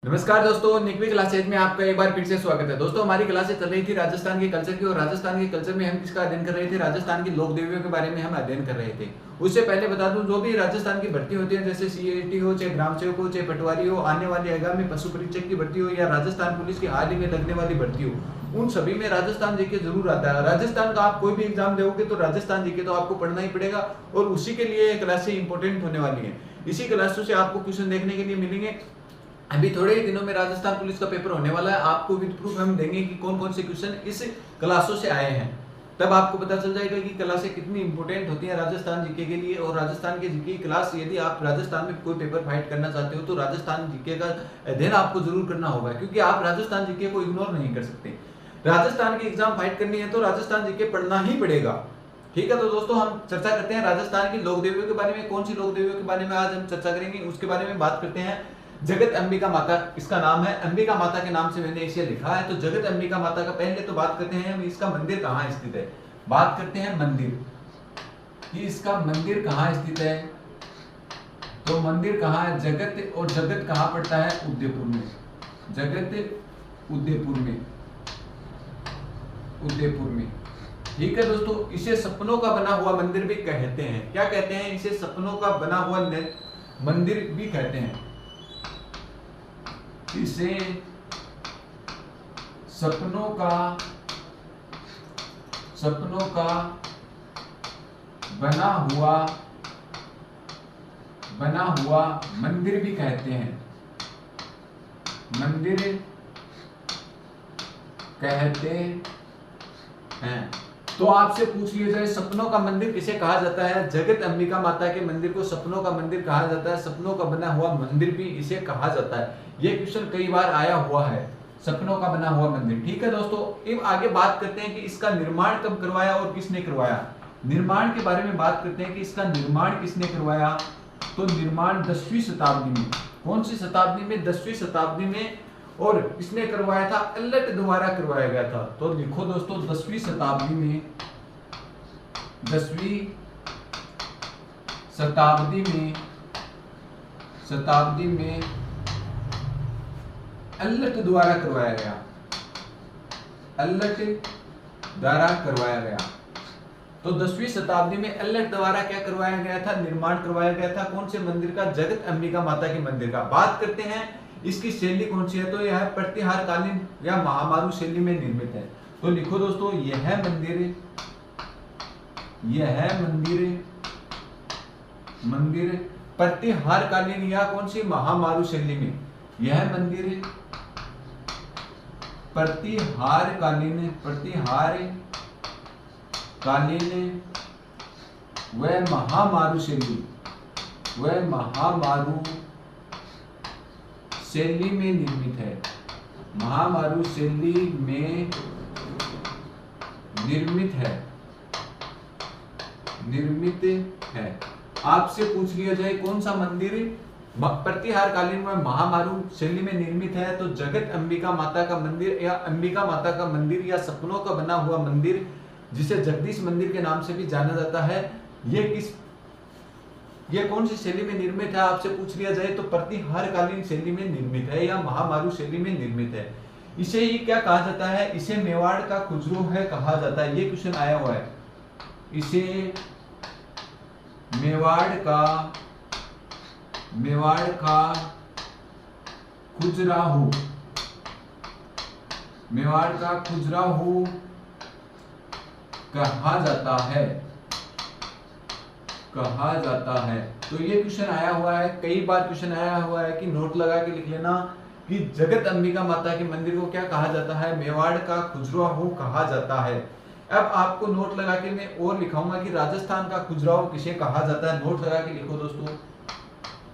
नमस्कार दोस्तों, निकवी क्लासेज में आपका एक बार फिर से स्वागत है। दोस्तों, हमारी क्लासेज चल रही थी राजस्थान के कल्चर की, और राजस्थान के कल्चर में हम किसका अध्ययन कर रहे थे? राजस्थान की लोक देवियों के बारे में हम अध्ययन कर रहे थे। उससे पहले बता दूं, जो भी राजस्थान की भर्ती होती है, जैसे सीएटी हो, चाहे ग्राम सेवक हो, चाहे पटवारी हो, आने वाली आगामी पशु परीक्षक की भर्ती हो, या राजस्थान पुलिस की हाल ही में लगने वाली भर्ती हो, उन सभी में राजस्थान जीके जरूर आता है। राजस्थान का आप कोई भी एग्जाम दोगे तो राजस्थान जीके तो आपको पढ़ना ही पड़ेगा, और उसी के लिए क्लासें इंपॉर्टेंट होने वाली है। इसी क्लासों से आपको क्वेश्चन देखने के लिए मिलेंगे। अभी थोड़े ही दिनों में राजस्थान पुलिस का पेपर होने वाला है। आपको विद प्रूफ हम देंगे कि कौन कौन से क्वेश्चन इस क्लासों से आए हैं। तब आपको पता चल जाएगा कि क्लासें कितनी इंपॉर्टेंट होती हैं राजस्थान जीके के लिए। और राजस्थान के जीके की क्लास, यदि आप राजस्थान में कोई पेपर फाइट करना चाहते हो तो राजस्थान जीके का अध्ययन आपको जरूर करना होगा, क्योंकि आप राजस्थान जीके को इग्नोर नहीं कर सकते। राजस्थान की एग्जाम फाइट करनी है तो राजस्थान जीके पढ़ना ही पड़ेगा। ठीक है, तो दोस्तों हम चर्चा करते हैं राजस्थान की लोक देवियों के बारे में। कौन सी लोक देवियों के बारे में आज हम चर्चा करेंगे, उसके बारे में बात करते हैं। जगत अंबिका माता इसका नाम है। अंबिका माता के नाम से मैंने इसे लिखा है। तो जगत अंबिका माता का पहले तो बात करते हैं इसका मंदिर कहाँ स्थित है। बात करते हैं मंदिर कि इसका मंदिर कहाँ स्थित है। तो मंदिर कहाँ है? जगत, और जगत कहाँ पड़ता है? उदयपुर में। जगत उदयपुर में, उदयपुर में। ठीक है दोस्तों, इसे सपनों का बना हुआ मंदिर भी कहते हैं। क्या कहते हैं? इसे सपनों का बना हुआ मंदिर भी कहते हैं। इसे सपनों का बना हुआ मंदिर भी कहते हैं। मंदिर कहते हैं। तो आपसे पूछ लिया जाए, सपनों का मंदिर किसे कहा जाता है? जगत अंबिका माता के मंदिर को सपनों का मंदिर कहा जाता है। सपनों का बना हुआ मंदिर भी इसे कहा जाता है। यह क्वेश्चन कई बार आया हुआ है, सपनों का बना हुआ मंदिर। ठीक है दोस्तों, अब आगे बात करते हैं कि इसका निर्माण कब करवाया और किसने करवाया। निर्माण के बारे में बात करते हैं कि इसका निर्माण किसने करवाया। तो निर्माण 10वीं शताब्दी में। कौन सी शताब्दी में? 10वीं शताब्दी में। और इसने करवाया था अल्लट द्वारा करवाया गया था। तो लिखो दोस्तों, 10वीं शताब्दी में, 10वीं शताब्दी में अल्लट द्वारा करवाया गया। अल्लट द्वारा करवाया गया। तो 10वीं शताब्दी में अल्लट द्वारा क्या करवाया गया था? निर्माण करवाया गया था। कौन से मंदिर का? जगत अंबिका माता के मंदिर का। बात करते हैं इसकी शैली कौन सी है। तो यह प्रतिहार कालीन या महामारू शैली में निर्मित है। तो लिखो दोस्तों, यह मंदिर प्रतिहार कालीन या कौन सी? महामारू शैली में। यह मंदिर प्रतिहार कालीन व महामारू शैली में निर्मित है। महामारू शैली में निर्मित है। आपसे पूछ लिया जाए कौन सा मंदिर प्रतिहार कालीन में महामारू शैली में निर्मित है, तो जगत अंबिका माता का मंदिर या अंबिका माता का मंदिर या सपनों का बना हुआ मंदिर, जिसे जगदीश मंदिर के नाम से भी जाना जाता है। यह कौन सी शैली में निर्मित है? आपसे पूछ लिया जाए तो प्रतिहार कालीन शैली में निर्मित है या महामारू शैली में निर्मित है। इसे ही क्या कहा जाता है? इसे मेवाड़ का खुजरो है कहा जाता है। ये क्वेश्चन आया हुआ है। इसे मेवाड़ का खुजराहो कहा जाता है। तो ये क्वेश्चन आया हुआ है, कई बार क्वेश्चन आया हुआ है कि नोट लगा के लिख लेना कि जगत अंबिका माता के मंदिर को क्या कहा जाता है? मेवाड़ का खुजराहो कहा जाता है। अब आपको नोट लगा के मैं और लिखाऊंगा कि राजस्थान का खुजराहो किसे कहा जाता है। नोट लगा के लिखो दोस्तों,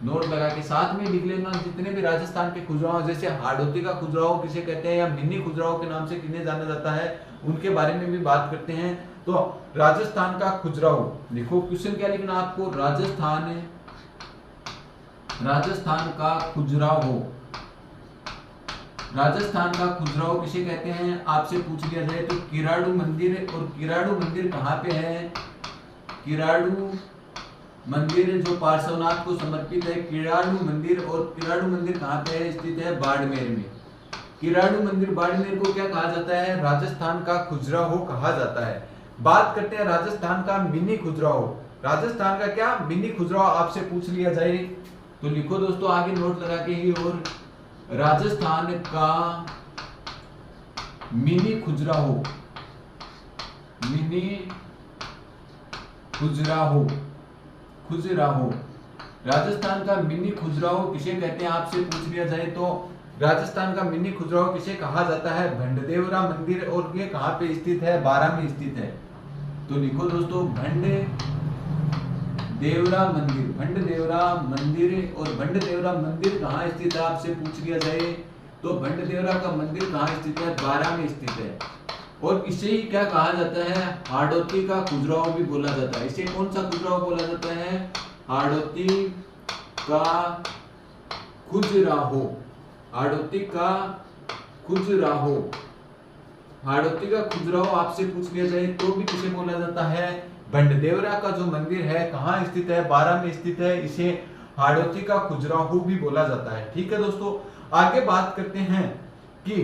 नोट लगा के साथ में लिख लेना जितने भी राजस्थान के खुजराहो, जैसे हाड़ौती का खुजराहो किसे कहते हैं या मिनी खुजराहो के नाम से किन्हें जाना जाता है, उनके बारे में भी बात करते हैं। तो राजस्थान का खुजराहो लिखो। क्वेश्चन क्या लिखना आपको? राजस्थान का खुजराहो किसे कहते हैं? आपसे पूछ लिया जाए तो किराड़ू मंदिर। और किराड़ू मंदिर कहाँ पे है? किराड़ू मंदिर जो पार्श्वनाथ को समर्पित है, किराड़ू मंदिर। और किराड़ू मंदिर कहाँ पे है? स्थित है बाड़मेर में। किराड़ू मंदिर बाड़मेर को क्या कहा जाता है? राजस्थान का खजुराहो कहा जाता है। बात करते हैं राजस्थान का मिनी खजुराहो। राजस्थान का क्या मिनी खजुराहो आपसे पूछ लिया जाए तो लिखो दोस्तों आगे नोट लगा के ही। और राजस्थान का मिनी खजुराहो, मिनी खजुराहो, खजुराहो, राजस्थान का मिनी खजुराहो किसे कहते हैं आपसे पूछ लिया जाए तो राजस्थान का मिनी खजुराहो किसे कहा जाता है? भंडदेवरा मंदिर। और ये कहाँ पे स्थित है? बारां में स्थित है। तो लिखो दोस्तों भंडदेवरा मंदिर, भंडदेवरा मंदिर। और भंडदेवरा मंदिर कहाँ स्थित है आपसे पूछ लिया जाए तो भंडदेवरा का मंदिर कहाँ स्थित है? बारां में स्थित है। और इसे ही क्या कहा जाता है? हाड़ौती का खजुराहो भी बोला जाता है। इसे कौन सा खजुराहो बोला जाता है? हाड़ौती का खजुराहो, हाड़ौती का खजुराहो, हाड़ौती का खजुराहो आपसे पूछ लिया जाए तो भी किसे बोला जाता है? भंडदेवरा का जो मंदिर है कहाँ स्थित है? बारां में स्थित है। इसे हाड़ौती का खजुराहो भी बोला जाता है। ठीक है दोस्तों, आगे बात करते हैं कि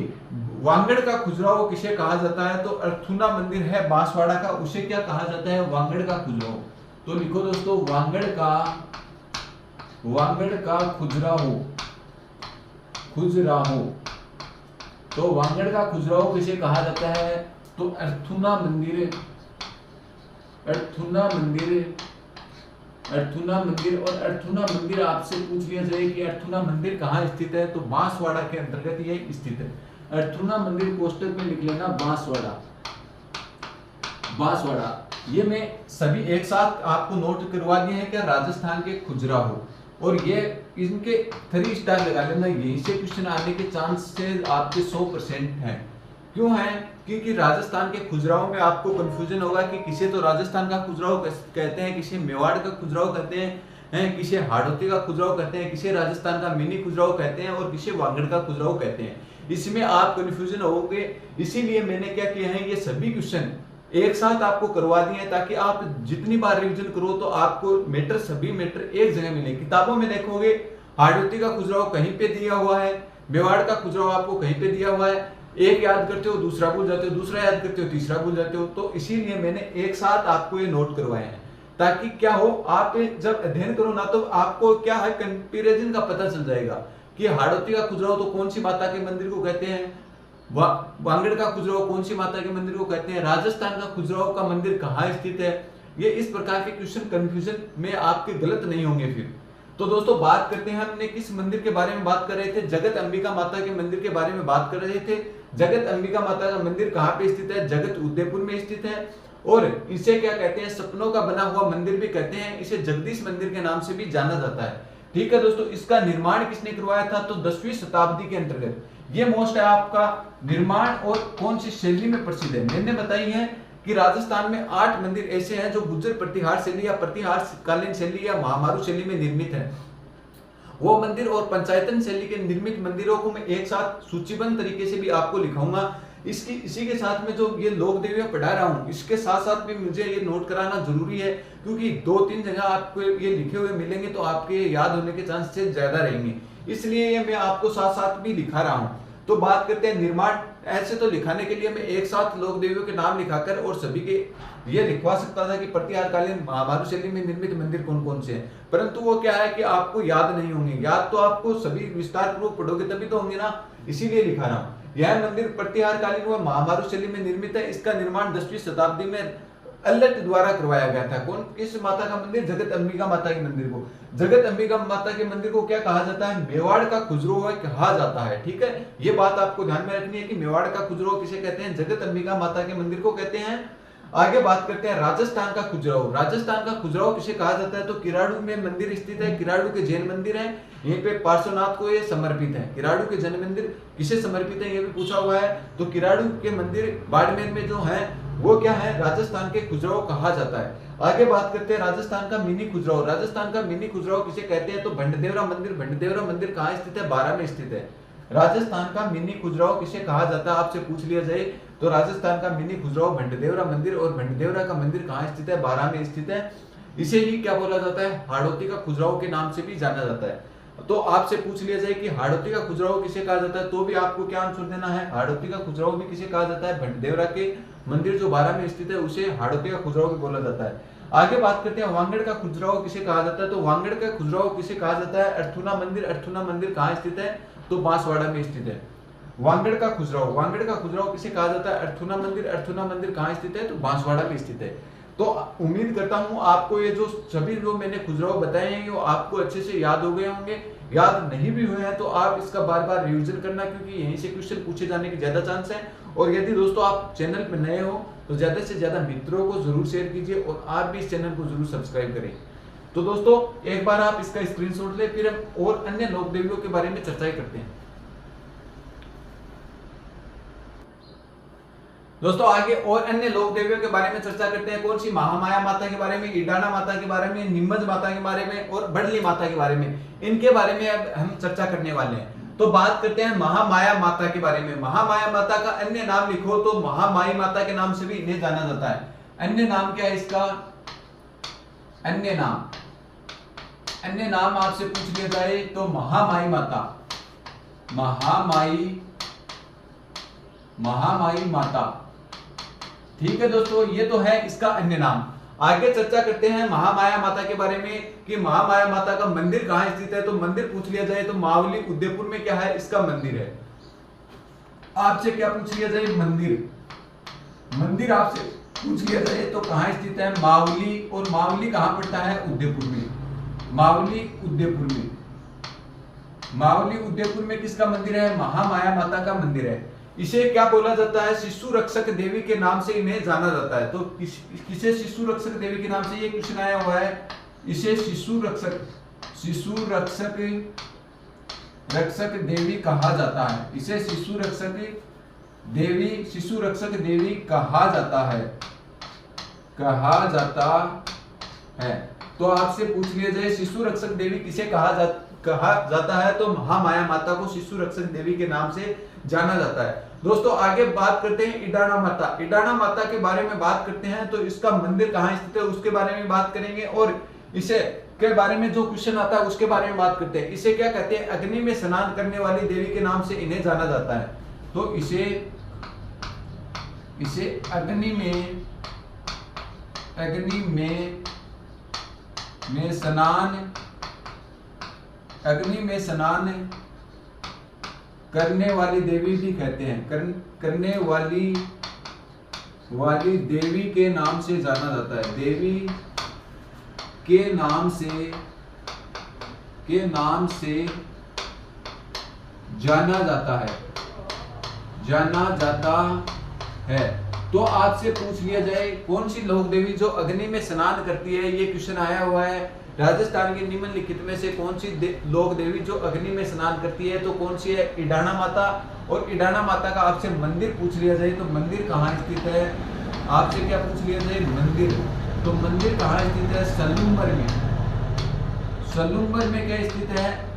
वांगड़ का खजुराहो किसे कहा जाता है तो अर्थुना मंदिर है बांसवाड़ा का, उसे क्या कहा जाता है? वांगड़ का खजुराहो। तो लिखो दोस्तों वांगड़ का खजुराहो, खजुराहो। तो वांगड़ का खजुराहो किसे कहा जाता है? तो अर्थुना मंदिर, अर्थुना मंदिर, अर्थुना मंदिर। और अर्थुना मंदिर आपसे पूछ लिया जाए कि अर्थुना मंदिर कहाँ स्थित है तो बांसवाड़ा के अंतर्गत ये स्थित है। अर्थुना मंदिर कोष्टक में लिख लेना बांसवाड़ा, बांसवाड़ा। ये मैं सभी एक साथ आपको नोट करवा दिए हैं क्या? राजस्थान के खजुराहो। और ये इनके 3 स्टार लगा लेना, यहीं से क्वेश्चन आने के चांसेस आपके 100% हैं। क्यों है? क्योंकि राजस्थान के खजुराहो में आपको कंफ्यूजन होगा कि किसे तो राजस्थान का खजुराहो कहते हैं, किसे मेवाड़ का खजुराहो कहते हैं, किसे हाड़ौती का खजुराहो कहते हैं, किसे राजस्थान का मिनी खजुराहो कहते हैं और किसे वांगड़ का खजुराहो कहते हैं। इसमें आप कंफ्यूजन होगे, इसीलिए मैंने क्या किया है, ये सभी क्वेश्चन एक साथ आपको करवा दिए हैं ताकि आप जितनी बार रिवीजन करो तो आपको मैटर, सभी मैटर एक जगह मिले। किताबों में देखोगे हाड़ौती का खजुराहो कहीं पे दिया हुआ है, मेवाड़ का खजुराहो आपको कहीं पे दिया हुआ है, एक याद करते हो दूसरा भूल जाते हो, दूसरा याद करते हो तीसरा भूल जाते हो। तो इसीलिए मैंने एक साथ आपको ये नोट करवाए हैं ताकि क्या हो, आप जब अध्ययन करो ना तो आपको क्या है कंपैरिजन का पता चल जाएगा कि हाड़ौती का खजुराहो तो कौन सी माता के मंदिर को कहते हैं, वांगड़ का खजुराहो कौन सी माता के मंदिर को कहते हैं, राजस्थान का खजुराहो का मंदिर कहाँ स्थित है। ये इस प्रकार के क्वेश्चन कंफ्यूजन में आपके गलत नहीं होंगे फिर। तो दोस्तों बात करते हैं, हमने किस मंदिर के बारे में बात कर रहे थे? जगत अंबिका माता के मंदिर के बारे में बात कर रहे थे। जगत अंबिका माता का मंदिर कहाँ पे स्थित है? जगत उदयपुर में स्थित है। और इसे क्या कहते हैं? सपनों का बना हुआ मंदिर भी कहते हैं। इसे जगदीश मंदिर के नाम से भी जाना जाता है। ठीक है दोस्तों, इसका निर्माण किसने करवाया था? तो 10वीं शताब्दी के अंतर्गत। ये मोस्ट है आपका निर्माण और कौन सी शैली में प्रसिद्ध है। मैंने बताई है कि राजस्थान में 8 मंदिर ऐसे हैं जो गुर्जर प्रतिहार शैली या प्रतिहार कालीन शैली या महामारू शैली में निर्मित है। वो मंदिर और पंचायतन शैली के निर्मित मंदिरों को मैं एक साथ सूचीबद्ध तरीके से भी आपको लिखाऊंगा। इसी के साथ में जो ये लोक देवियां पढ़ा रहा हूँ, इसके साथ साथ भी मुझे ये नोट कराना जरूरी है क्योंकि 2-3 जगह आपको ये लिखे हुए मिलेंगे तो आपके याद होने के चांसेस ज्यादा रहेंगे, इसलिए ये मैं आपको साथ साथ भी लिखा रहा हूँ। तो बात करते हैं निर्माण। ऐसे तो लिखाने के लिए मैं एक साथ लोक देवियों के नाम लिखाकर और सभी के ये लिखवा सकता था कि प्रतिहारकालीन महामारू शैली में निर्मित मंदिर कौन कौन से हैं, परंतु वो क्या है कि आपको याद नहीं होंगे। याद तो आपको सभी विस्तार पूर्वक पढ़ोगे तभी तो होंगे ना, इसीलिए लिखा रहा हूँ। यह मंदिर प्रतिहारकालीन व महामारू शैली में निर्मित है। इसका निर्माण 10वीं शताब्दी में अल्लट द्वारा करवाया गया था। कौन, किस माता का मंदिर? जगत अंबिका माता के मंदिर को। जगत अंबिका माता के मंदिर को क्या कहा जाता है? मेवाड़ का खजुराहो कहा जाता है। ठीक है, ये बात आपको ध्यान में रखनी है कि मेवाड़ का खजुराहो किसे कहते हैं? जगत अंबिका माता के मंदिर को कहते हैं। आगे बात करते हैं राजस्थान का खजुराहो। राजस्थान का खजुराहो किसे कहा जाता है? तो किराड़ू में मंदिर स्थित है। किराड़ू के जैन मंदिर है, यहीं पे पार्श्वनाथ को ये समर्पित है। किराड़ू के जैन मंदिर किसे समर्पित है ये भी पूछा हुआ है। तो किराड़ू के मंदिर बाड़मेर में जो है वो क्या है? राजस्थान के खजुराहो कहा जाता है। आगे बात करते हैं राजस्थान का मिनी खजुराहो। राजस्थान का मिनी खजुराहो किसे कहते हैं? तो भंडदेवरा मंदिर। भंडदेवरा मंदिर कहाँ स्थित है? बारां में स्थित है। राजस्थान का मिनी खजुराहो किसे कहा जाता है आपसे पूछ लिया जाए तो राजस्थान का मिनी खजुराहो भंडदेवरा मंदिर। और भंडदेवरा का मंदिर कहाँ स्थित है? बारां में स्थित है। इसे ही क्या बोला जाता है, हाड़ौती का खुजराहो के नाम से भी जाना जाता है। तो आपसे पूछ लिया जाए कि हाड़ौती का खुजराहो किसे कहा जाता है, तो भी आपको क्या आंसर देना है, हाड़ौती का खुजराहो भी किसे कहा जाता है, भटदेवरा के मंदिर जो बारा में स्थित है उसे हाड़ौती का खुजराहो भी बोला जाता है। आगे बात करते हैं वांगड़ का खुजराहो किसे कहा जाता है, तो वांगड़ का खुजराहो किसे कहा जाता है, अर्थुना मंदिर। अर्थुना मंदिर कहाँ स्थित है, तो बांसवाड़ा में स्थित है। वांगड़ का खुजराहो किसे कहा जाता है, अर्थुना मंदिर। अर्थुना मंदिर कहाँ स्थित है, तो बांसवाड़ा में स्थित है। तो उम्मीद करता हूं आपको ये जो सभी जो मैंने खुजराहो बताए हैं वो आपको अच्छे से याद हो गए होंगे। याद नहीं भी हुए हैं तो आप इसका बार बार रिवीजन करना, क्योंकि यहीं से क्वेश्चन पूछे जाने के ज्यादा चांस है। और यदि दोस्तों आप चैनल पर नए हो तो ज्यादा से ज्यादा मित्रों को जरूर शेयर कीजिए और आप भी इस चैनल को जरूर सब्सक्राइब करें। तो दोस्तों एक बार आप इसका स्क्रीनशॉट ले, फिर हम और अन्य लोक देवियों के बारे में चर्चाएं करते हैं। दोस्तों आगे और अन्य लोक देवियों के बारे में चर्चा करते हैं। कौन सी, महामाया माता के बारे में, ईडाना माता के बारे में, निम्मज माता के बारे में और बड़ली माता के बारे में, इनके बारे में अब हम चर्चा करने वाले हैं। तो बात करते हैं महामाया माता के बारे में। महामाया माता का अन्य नाम लिखो तो महामाई माता के नाम से भी इन्हें जाना जाता है। अन्य नाम क्या है इसका, अन्य नाम आपसे पूछ लिया जाए तो महामाई माता, महामाई माता। ठीक है दोस्तों, ये तो है इसका अन्य नाम। आगे चर्चा करते हैं महामाया माता के बारे में कि महामाया माता का मंदिर कहाँ स्थित है। तो मंदिर पूछ लिया जाए तो मावली उदयपुर में क्या है, इसका मंदिर है। आपसे क्या पूछ लिया जाए, मंदिर आपसे पूछ लिया जाए तो कहाँ स्थित है, मावली। और मावली कहाँ पड़ता है, उदयपुर में। मावली उदयपुर में किसका मंदिर है, महामाया माता का मंदिर है। इसे क्या बोला जाता है, शिशु रक्षक देवी के नाम से इन्हें जाना जाता है। तो किसे शिशु रक्षक देवी के नाम से, ये क्वेश्चन आया हुआ है। इसे शिशु रक्षक देवी कहा जाता है। इसे शिशु रक्षक देवी कहा जाता है। तो आपसे पूछ लिया जाए शिशु रक्षक देवी किसे कहा जाता है, तो महामाया माता को शिशु रक्षक देवी के नाम से जाना जाता है। दोस्तों आगे बात करते हैं ईडाना माता। ईडाना माता के बारे में बात करते हैं तो इसका मंदिर कहाँ स्थित है उसके बारे में बात करेंगे, और इसे के बारे में जो क्वेश्चन आता है उसके बारे में बात करते हैं। इसे क्या कहते हैं, अग्नि में स्नान करने वाली देवी के नाम से इन्हें जाना जाता है। तो इसे अग्नि में स्नान करने वाली देवी भी कहते हैं। करने वाली देवी के नाम से जाना जाता है। देवी के नाम से जाना जाता है। तो आपसे पूछ लिया जाए कौन सी लोक देवी जो अग्नि में स्नान करती है, ये क्वेश्चन आया हुआ है। राजस्थान के निम्नलिखित में से कौन सी लोक देवी जो अग्नि में स्नान करती है, तो कौन सी है, ईडाना माता। और ईडाना माता का आपसे मंदिर पूछ लिया जाए तो मंदिर कहाँ स्थित है, आपसे क्या पूछ लिया जाए, मंदिर। तो मंदिर कहाँ स्थित है, सलूम्बर में क्या स्थित है,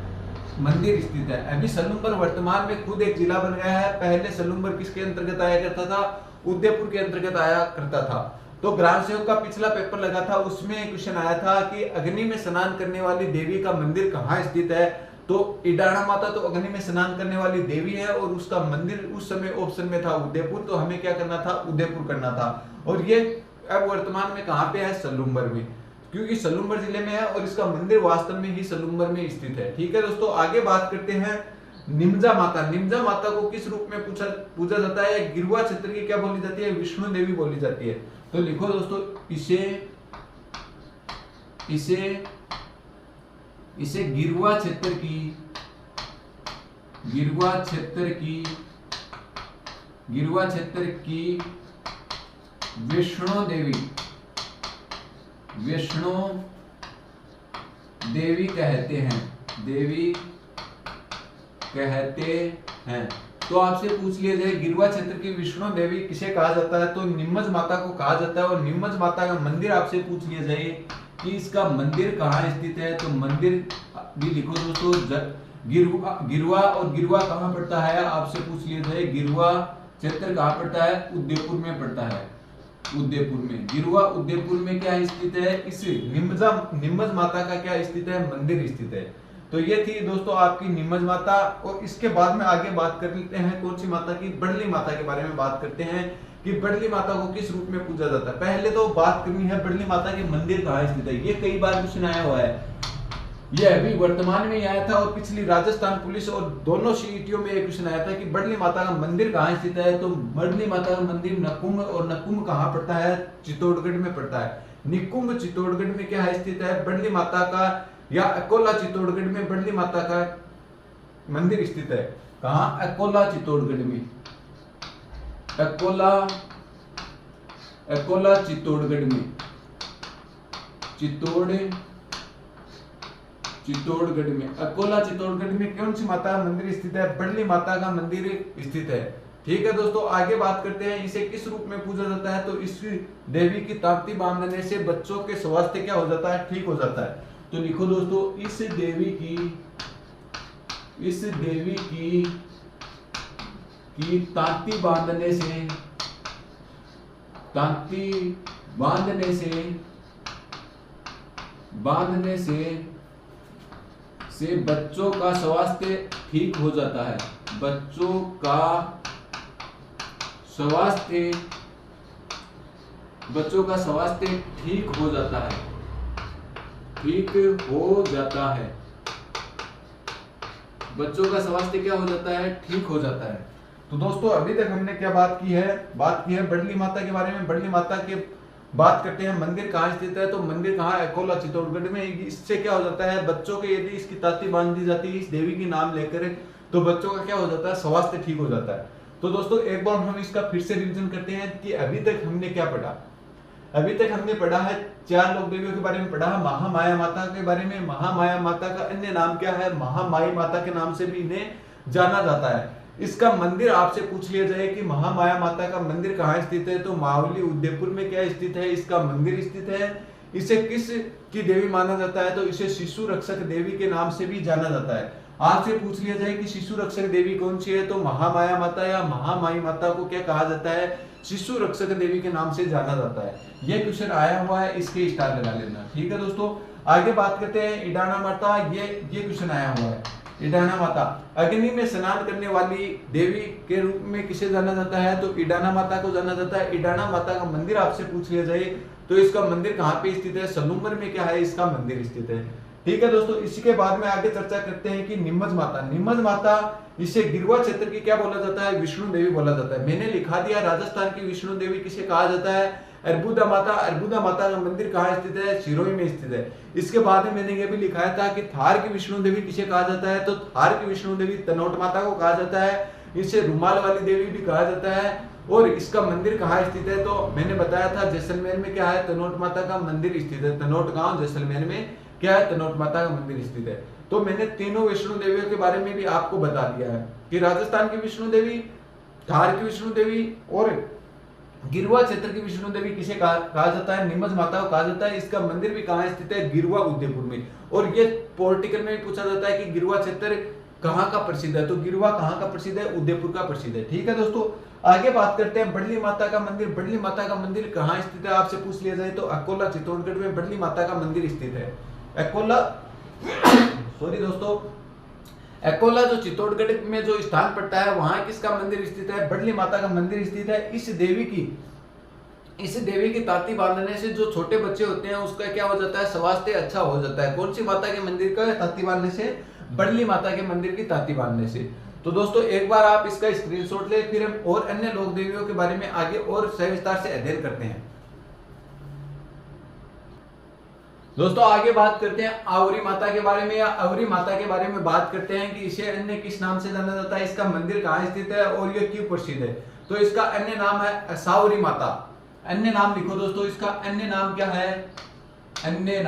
मंदिर स्थित है। अभी सलूम्बर वर्तमान में खुद एक जिला बन गया है। पहले सलूम्बर किसके अंतर्गत आया करता था, उदयपुर के अंतर्गत आया करता था। तो ग्राम सेवक का पिछला पेपर लगा था, उसमें क्वेश्चन आया था कि अग्नि में स्नान करने वाली देवी का मंदिर कहाँ स्थित है। तो ईडाना माता तो अग्नि में स्नान करने वाली देवी है और उसका मंदिर उस समय ऑप्शन में था उदयपुर, तो हमें क्या करना था, उदयपुर करना था। और ये अब वर्तमान में कहाँ पे है, सलूम्बर में, क्योंकि सलूम्बर जिले में है और इसका मंदिर वास्तव में ही सलूम्बर में स्थित है। ठीक है दोस्तों, आगे बात करते हैं निम्जा माता। निम्जा माता को किस रूप में पूजा जाता है, गिरुआ क्षेत्र की क्या बोली जाती है, विष्णु देवी बोली जाती है। तो लिखो दोस्तों, इसे गिरुआ क्षेत्र की विष्णु देवी कहते हैं। तो आपसे पूछ लिया जाए गिरुआ क्षेत्र की विष्णु देवी किसे कहा जाता है, तो निम्मज माता को कहा जाता है। और निम्मज माता का मंदिर आपसे पूछ लिया जाए कि इसका मंदिर कहाँ स्थित है, तो मंदिर भी लिखो दोस्तों, गिरुआ। और गिरुआ कहाँ पड़ता है, आपसे पूछ लिया जाए गिरुआ क्षेत्र कहाँ पड़ता है, उदयपुर में पड़ता है। उदयपुर में। गिरुआ उदयपुर में क्या स्थित है? इस नीमच माता का क्या स्थित है? मंदिर स्थित है। तो ये थी दोस्तों आपकी नीमच माता। और इसके बाद में आगे बात कर लेते हैं कौन सी माता की? बड़ली माता के बारे में बात करते हैं कि बड़ली माता को किस रूप में पूजा जाता है। पहले तो बात करनी है बड़ली माता के मंदिर कहाँ स्थित है। ये कई बार क्वेश्चन आया हुआ है, ये अभी वर्तमान में आया था और पिछली राजस्थान पुलिस और दोनों सीईटीओ में एक क्वेश्चन आया था कि बड़ली माता का मंदिर कहाँ स्थित है। तो बड़ली माता का मंदिर नकुंभ, और नकुंभ कहाँ पड़ता है? चित्तौड़गढ़ में पड़ता है। निकुंभ चित्तौड़गढ़ में क्या स्थित है? बड़ली माता का, या अकोला चित्तौड़गढ़ में बड़ली माता का मंदिर स्थित है। कहाँ? अकोला चित्तौड़गढ़ में। अकोला चित्तौड़गढ़ में, चित्तौड़गढ़ में, अकोला चित्तौड़गढ़ में कौन सी माता का मंदिर स्थित है? बड़ली माता का मंदिर स्थित है। ठीक है दोस्तों, आगे बात करते हैं इसे किस रूप में पूजा जाता है। तो इस देवी की तांती बांधने से बच्चों के स्वास्थ्य क्या हो जाता है? ठीक हो जाता है। तो लिखो दोस्तों, इस देवी की तांती बांधने से बच्चों का स्वास्थ्य ठीक हो जाता है। बच्चों का स्वास्थ्य ठीक हो जाता है। बच्चों का स्वास्थ्य क्या हो जाता है? ठीक हो जाता है। तो दोस्तों अभी तक हमने क्या बात की है बड़ली माता के बारे में। बड़ली माता के बात करते हैं मंदिर कहाँ स्थित है। तो मंदिर कहाँ? अकोला चित्तौड़गढ़ में। इससे क्या हो जाता है? बच्चों के यदि इसकी तांती बांध दी जाती है इस देवी की नाम लेकर, तो बच्चों का क्या हो जाता है? स्वास्थ्य ठीक हो जाता है। तो दोस्तों एक बार हम इसका फिर से रिवीजन करते हैं कि अभी तक हमने क्या पढ़ा। अभी तक हमने पढ़ा है 4 लोक देवियों के बारे में पढ़ा है, महामाया माता के बारे में। महामाया माता का अन्य नाम क्या है? महामाई माता के नाम से भी इन्हें जाना जाता है। इसका मंदिर आपसे पूछ लिया जाए कि महामाया माता का मंदिर कहाँ स्थित है, तो मावली उदयपुर में क्या स्थित है? इसका मंदिर स्थित है। इसे किस की देवी माना जाता है? तो इसे शिशु रक्षक देवी के नाम से भी जाना जाता है। आपसे पूछ लिया जाए कि शिशु रक्षक देवी कौन सी है, तो महामाया माता या महामाई माता को क्या कहा जाता है? शिशु रक्षक देवी के नाम से जाना जाता है। यह क्वेश्चन आया हुआ है, इसके स्टार लगा लेना। ठीक है दोस्तों, आगे बात करते हैं इडाना माता। ये क्वेश्चन आया हुआ है। इडाना माता अग्नि में स्नान करने वाली देवी के रूप में किसे जाना जाता है? तो इडाना माता को जाना जाता है। इडाना माता का मंदिर आपसे पूछ लिया जाए तो इसका मंदिर कहाँ पे स्थित है? सलूमर में क्या है? इसका मंदिर स्थित है। ठीक है दोस्तों, इसी के बाद में आगे चर्चा करते हैं कि नीमच माता। नीमच माता, इसे गिरवा क्षेत्र की क्या बोला जाता है? विष्णु देवी बोला जाता है। मैंने लिखा दिया राजस्थान की विष्णु देवी किसे कहा जाता है? अर्बुदा माता। अर्बुदा माता का मंदिर कहाँ स्थित है? सिरोही में स्थित है। इसके बाद में मैंने ये भी लिखाया था कि थार की विष्णु देवी किसे कहा जाता है? तो थार की विष्णु देवी तनोट माता को कहा जाता है। इसे रुमाल वाली देवी भी कहा जाता है। और इसका मंदिर कहाँ स्थित है? तो मैंने बताया था जैसलमेर में क्या है? तनोट माता का मंदिर स्थित है। तनोट गांव जैसलमेर में क्या है? तनोट माता का मंदिर स्थित है। तो मैंने तीनों विष्णु देवियों के बारे में भी आपको बता दिया है कि राजस्थान की विष्णु देवी, थार की विष्णु देवी और गिरवा क्षेत्र की विष्णु देवी किसे कहा जाता है? नीमच माता को कहा जाता है। इसका मंदिर भी कहाँ स्थित है? गिरवा उदयपुर में। और ये पॉलिटिकल में भी पूछा जाता है कि गिरवा क्षेत्र कहाँ का प्रसिद्ध है? तो गिरवा कहाँ का प्रसिद्ध है? उदयपुर का प्रसिद्ध है। ठीक है दोस्तों, आगे बात करते हैं बड़ली माता का मंदिर। बड़ली माता का मंदिर कहाँ स्थित है आपसे पूछ लिया जाए तो अकोला चित्तौड़गढ़ में बड़ली माता का मंदिर स्थित है। अकोला सॉरी दोस्तों, अकोला जो चित्तौड़गढ़ में जो स्थान पड़ता है वहां किसका मंदिर स्थित है? बड़ली माता का मंदिर स्थित है। इस देवी की तांती बांधने से जो छोटे बच्चे होते हैं उसका क्या हो जाता है? स्वास्थ्य अच्छा हो जाता है। कौन सी माता के मंदिर का तांती बांधने से? बड़ली माता के मंदिर की तांती बांधने से। तो दोस्तों एक बार आप इसका स्क्रीनशॉट ले, फिर हम और अन्य लोक देवियों के बारे में आगे और सविस्तार से अध्ययन करते हैं। दोस्तों आगे बात करते हैं आवरी माता के बारे में, या अवरी माता के बारे में बात करते हैं कि इसे अन्य किस नाम से जाना जाता है, इसका मंदिर कहाँ स्थित है और यह क्यों प्रसिद्ध है। तो इसका अन्य नाम है असावरी माता। अन्य नाम लिखो दोस्तों, इसका अन्य नाम क्या है? अन्य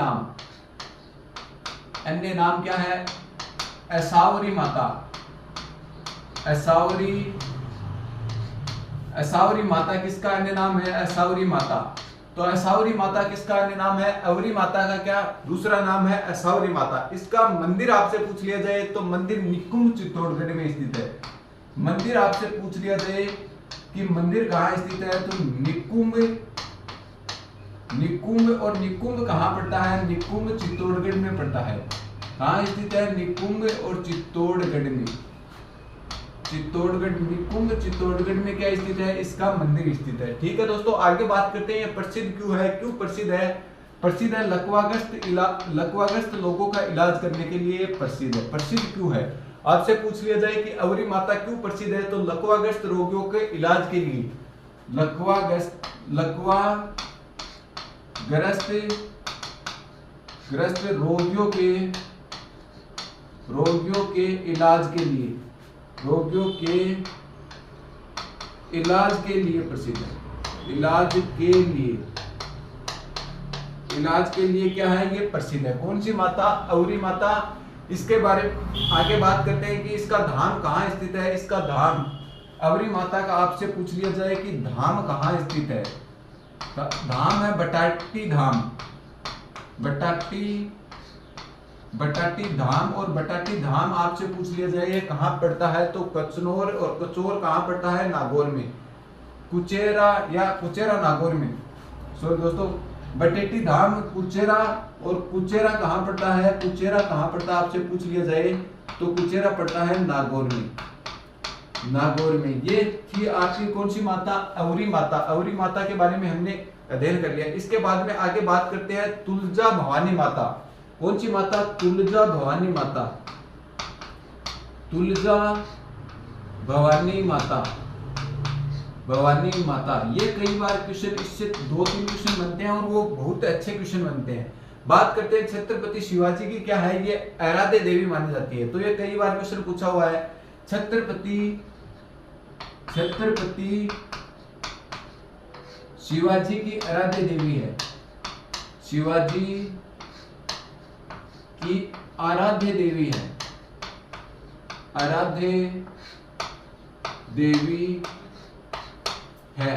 नाम क्या है? असावरी माता। असावरी माता किसका अन्य नाम है? असावरी माता। तो असावरी माता किसका अन्य नाम है? अवरी माता का क्या दूसरा नाम है? असावरी माता। इसका मंदिर आपसे पूछ लिया जाए तो मंदिर निकुंभ चित्तौड़गढ़ में स्थित है। मंदिर आपसे पूछ लिया जाए कि मंदिर कहाँ स्थित है तो निकुंभ निकुंभ, और निकुंभ कहाँ पड़ता है? निकुंभ चित्तौड़गढ़ में पड़ता है। कहाँ स्थित है? निकुंभ और चित्तौड़गढ़ में। चित्तौड़गढ़, निकुंभ चित्तौड़गढ़ में क्या स्थित है? इसका मंदिर स्थित है। ठीक है दोस्तों, आगे बात करते हैं प्रसिद्ध क्यों है, क्यों प्रसिद्ध है? प्रसिद्ध है लकवाग्रस्त लोगों का इलाज करने के लिए प्रसिद्ध है। प्रसिद्ध क्यों है? आपसे पूछ लिया जाए कि अवरी माता क्यों प्रसिद्ध है, तो लकवाग्रस्त रोगियों के इलाज के लिए, लकवाग्रस्त रोगियों के इलाज के लिए, रोगियों के इलाज के लिए प्रसिद्ध है। इलाज के लिए क्या है? ये प्रसिद्ध है। कौन सी माता? अवरी माता। इसके बारे में आगे बात करते हैं कि इसका धाम कहाँ स्थित है। इसका धाम, अवरी माता का आपसे पूछ लिया जाए कि धाम कहाँ स्थित है, धाम है बटाटी धाम। बटाटी धाम, और बटाटी धाम आपसे पूछ लिया जाए कहाँ पड़ता है, तो कचनौर, और कचौर कहाँ पड़ता है? नागौर में। कुचेरा नागौर में। सो दोस्तों, बटेटी धाम कुचेरा, और कुचेरा कहाँ पड़ता है? कुचेरा कहाँ पड़ता है आपसे पूछ लिया जाए तो कुचेरा पड़ता है नागौर में। ये थी आपकी कौन सी माता? अवरी माता। अवरी माता के बारे में हमने अध्ययन कर लिया। इसके बाद में आगे बात करते हैं तुलजा भवानी माता। कौन सी माता? तुलजा भवानी माता। तुलजा भवानी माता, ये कई बार क्वेश्चन, इससे 2-3 क्वेश्चन बनते हैं और वो बहुत अच्छे क्वेश्चन बनते हैं। बात करते हैं छत्रपति शिवाजी की, क्या है? ये आराध्य देवी मानी जाती है, तो ये कई बार क्वेश्चन पूछा हुआ है। छत्रपति शिवाजी की आराध्य देवी है। शिवाजी की आराध्य देवी है,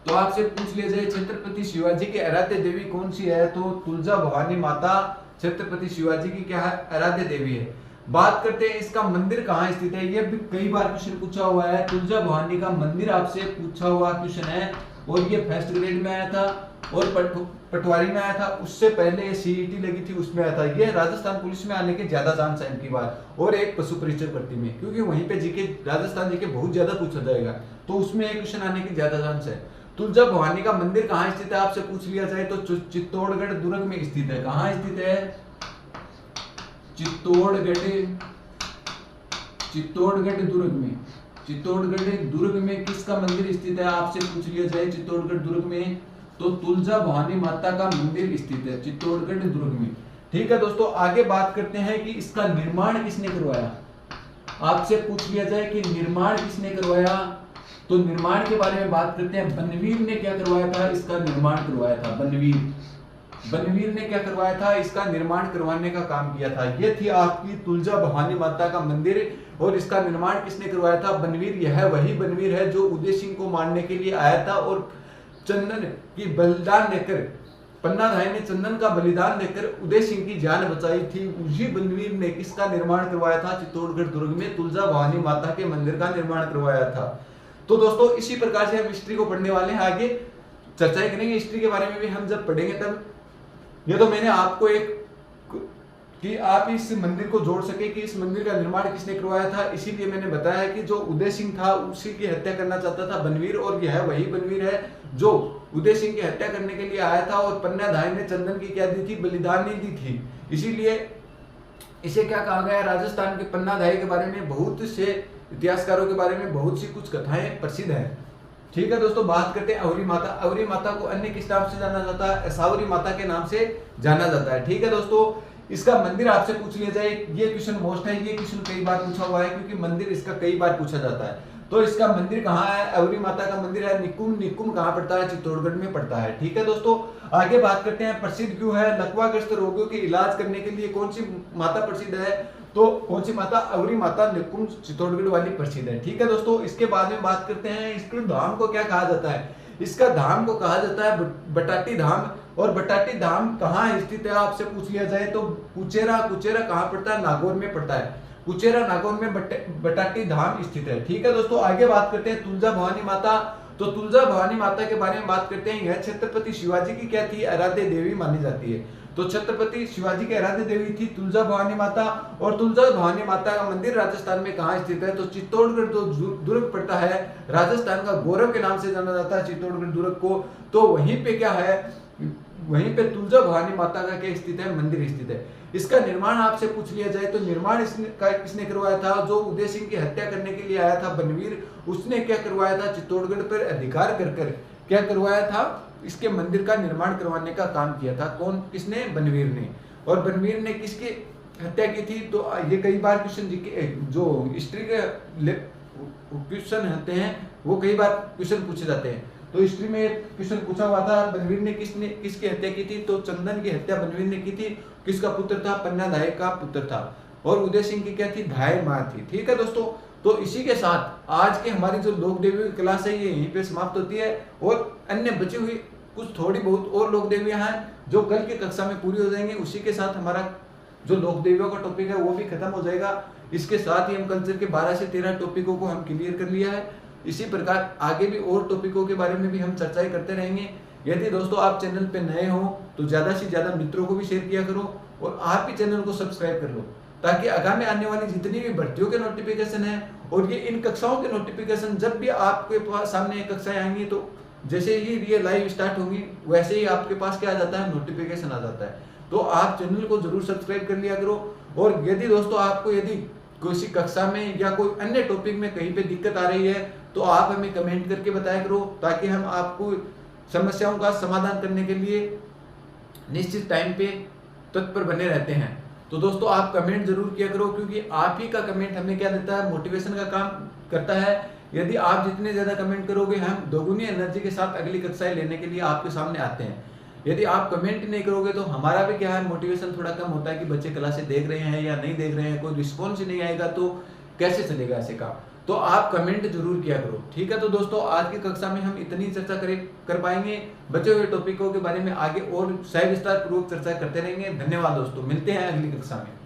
तो आपसे पूछ लिया जाए छत्रपति शिवाजी की आराध्य देवी कौन सी है, तो तुलजा भवानी माता छत्रपति शिवाजी की क्या है? आराध्य देवी है। बात करते हैं इसका मंदिर कहाँ स्थित है। यह भी कई बार क्वेश्चन पूछा हुआ है। तुलजा भवानी का मंदिर आपसे पूछा हुआ क्वेश्चन है, और ये फर्स्ट ग्रेड में आया था, और पटवारी में आया था। उससे पहले ये सीईटी लगी थी, उसमें आया था। ये राजस्थान पुलिस में आने के ज्यादा चांस है इनकी बार, और एक पशु परिचय भर्ती में, क्योंकि वहीं पे जीके, राजस्थान जीके बहुत ज्यादा पूछा जाएगा, तो उसमें एक क्वेश्चन आने की ज्यादा चांस है। तुलजा भवानी का मंदिर कहाँ स्थित है आपसे पूछ लिया जाए तो चित्तौड़गढ़ दुर्ग में स्थित है। कहाँ स्थित है? चित्तौड़गढ़ दुर्ग में। चित्तौड़गढ़ दुर्ग में किसका मंदिर स्थित है आपसे पूछ लिया जाए चित्तौड़गढ़ दुर्ग में, तो तुलजा भवानी माता का मंदिर स्थित है चित्तौड़गढ़ दुर्ग में। ठीक है दोस्तों, आगे बात करते हैं कि इसका निर्माण किसने करवाया। आपसे पूछ लिया जाए कि निर्माण किसने करवाया, तो निर्माण के बारे में बात करते हैं। बनवीर ने क्या करवाया था? इसका निर्माण करवाया था। बनवीर ने क्या करवाया था? इसका निर्माण करवाने का काम किया था। ये थी आपकी तुलजा भवानी माता का मंदिर, और इसका निर्माण किसने करवाया था? बनवीर। यह वही बनवीर है जो उदय सिंह को मारने के लिए आया था, और चंदन की बलिदान देकर, पन्ना धाई ने चंदन का बलिदान देकर उदय सिंह की जान बचाई थी। उसी बनवीर ने किसका निर्माण करवाया था? चित्तौड़गढ़ दुर्ग में तुलजा भवानी माता के मंदिर का निर्माण करवाया था। तो दोस्तों, इसी प्रकार से हम हिस्ट्री को पढ़ने वाले हैं। आगे चर्चाएं करेंगे हिस्ट्री के बारे में भी हम जब पढ़ेंगे तब। ये तो मैंने आपको एक कि आप इस मंदिर को जोड़ सके कि इस मंदिर का निर्माण किसने करवाया था, इसीलिए मैंने बताया कि जो उदय सिंह था उसी की हत्या करना चाहता था बनवीर, और यह वही बनवीर है जो उदय सिंह की हत्या करने के लिए आया था, और पन्ना धाई ने चंदन की क्या दी थी? बलिदान नहीं दी थी। इसीलिए इसे क्या कहा गया? राजस्थान के पन्ना धाई के बारे में बहुत से इतिहासकारों के बारे में बहुत सी कुछ कथाएं प्रसिद्ध हैं। ठीक है दोस्तों, बात करते हैं अवरी माता। अवरी माता को अन्य किस नाम से जाना जाता है? असावरी माता के नाम से जाना जाता है। ठीक है दोस्तों, इसका मंदिर आपसे पूछ लिया जाए, ये क्वेश्चन मोस्ट है, ये क्वेश्चन कई बार पूछा हुआ है क्योंकि मंदिर इसका कई बार पूछा जाता है। तो इसका मंदिर कहाँ है? अवरी माता का मंदिर है निकुंभ। निकुंभ कहाँ पड़ता है? चित्तौड़गढ़ में पड़ता है। ठीक है दोस्तों, आगे बात करते हैं प्रसिद्ध क्यों है। लकवाग्रस्त रोगियों के इलाज करने के लिए कौन सी माता प्रसिद्ध है? तो कौन सी माता? अवरी माता निकुंभ चित्तौड़गढ़ वाली प्रसिद्ध है। ठीक है दोस्तों, इसके बाद में बात करते हैं इसके धाम को क्या कहा जाता है। इसका धाम को कहा जाता है बटाटी धाम, और बटाटी धाम कहाँ स्थित है आपसे पूछ लिया जाए तो कुचेरा। कुचेरा कहाँ पड़ता है? नागौर में पड़ता है। कुचेरा नागौर में बटाटी धाम स्थित है। ठीक है दोस्तों, आगे बात करते हैं तुलजा भवानी माता। तो तुलजा भवानी माता के बारे में बात करते हैं। यह छत्रपति शिवाजी की क्या थी, आराध्य देवी मानी जाती है। तो छत्रपति शिवाजी की आराध्य देवी थी तुलजा भवानी माता। और तुलजा भवानी माता का मंदिर राजस्थान में कहाँ स्थित है, तो चित्तौड़गढ़ जो दुर्ग पड़ता है, राजस्थान का गौरव के नाम से जाना जाता है चित्तौड़गढ़ दुर्ग को। तो वहीं पे क्या है, वहीं पे तुलजा भवानी माता का क्या स्थित है, मंदिर स्थित है। इसका निर्माण आपसे पूछ लिया जाए तो निर्माण किसने करवाया था, जो उदय सिंह की हत्या करने के लिए आया था बनवीर, उसने क्या करवाया था, चित्तौड़गढ़ पर अधिकार कर क्या करवाया था, इसके मंदिर का निर्माण करवाने का काम किया था। कौन, किसने, बनवीर ने। और बनवीर ने किसकी हत्या की थी, तो ये कई बार क्वेश्चन जो हिस्ट्री के क्वेश्चन होते हैं वो कई बार क्वेश्चन पूछे जाते हैं। तो हिस्ट्री में क्वेश्चन पूछा हुआ था, बनवीर ने किसकी हत्या की थी, तो चंदन की हत्या बनवीर ने की थी। किसका पुत्र था, पन्ना धाय का पुत्र था। और उदय सिंह की क्या थी, धाय मां थी। ठीक है दोस्तों, तो इसी के साथ आज की हमारी जो लोक देवी क्लास है ये यहीं पे समाप्त होती है। और अन्य बची हुई कुछ थोड़ी बहुत और लोक देवियां हैं जो कल की कक्षा में पूरी हो जाएंगी। उसी के साथ हमारा जो लोक देवियों का टॉपिक है वो भी खत्म हो जाएगा। इसके साथ ही हम कल्चर के 12 से 13 टॉपिकों को हम क्लियर कर लिया है। इसी प्रकार आगे भी और टॉपिकों के बारे में भी हम चर्चाएं करते रहेंगे। यदि दोस्तों आप चैनल पे नए हो तो ज्यादा से ज्यादा मित्रों को भी शेयर किया करो और आप भी चैनल को सब्सक्राइब कर लो, ताकि आगामी आने वाली जितनी भी भर्तियों के नोटिफिकेशन है और ये इन कक्षाओं के नोटिफिकेशन जब भी आपके पास सामने कक्षाएं आएंगी तो जैसे ही ये लाइव स्टार्ट होगी वैसे ही आपके पास क्या आ जाता है, नोटिफिकेशन आ जाता है। तो आप चैनल को जरूर सब्सक्राइब कर लिया करो। और यदि दोस्तों आपको यदि किसी कक्षा में या कोई अन्य टॉपिक में कहीं पे दिक्कत आ रही है तो आप हमें कमेंट करके बताया करो, ताकि हम आपको समस्याओं का समाधान करने के लिए निश्चित टाइम पे तत्पर बने रहते हैं। तो दोस्तों आप कमेंट जरूर किया करो, क्योंकि आप ही का कमेंट हमें क्या देता है, मोटिवेशन का काम करता है। यदि आप जितने ज्यादा कमेंट करोगे हम दोगुनी एनर्जी के साथ अगली कक्षाएं लेने के लिए आपके सामने आते हैं। यदि आप कमेंट नहीं करोगे तो हमारा भी क्या है, मोटिवेशन थोड़ा कम होता है कि बच्चे क्लासें देख रहे हैं या नहीं देख रहे हैं, कोई रिस्पॉन्स ही नहीं आएगा तो कैसे चलेगा ऐसे काम। तो आप कमेंट जरूर किया करो। ठीक है, तो दोस्तों आज की कक्षा में हम इतनी चर्चा कर पाएंगे। बचे हुए टॉपिकों के बारे में आगे और सह विस्तार पूर्वक चर्चा करते रहेंगे। धन्यवाद दोस्तों, मिलते हैं अगली कक्षा में।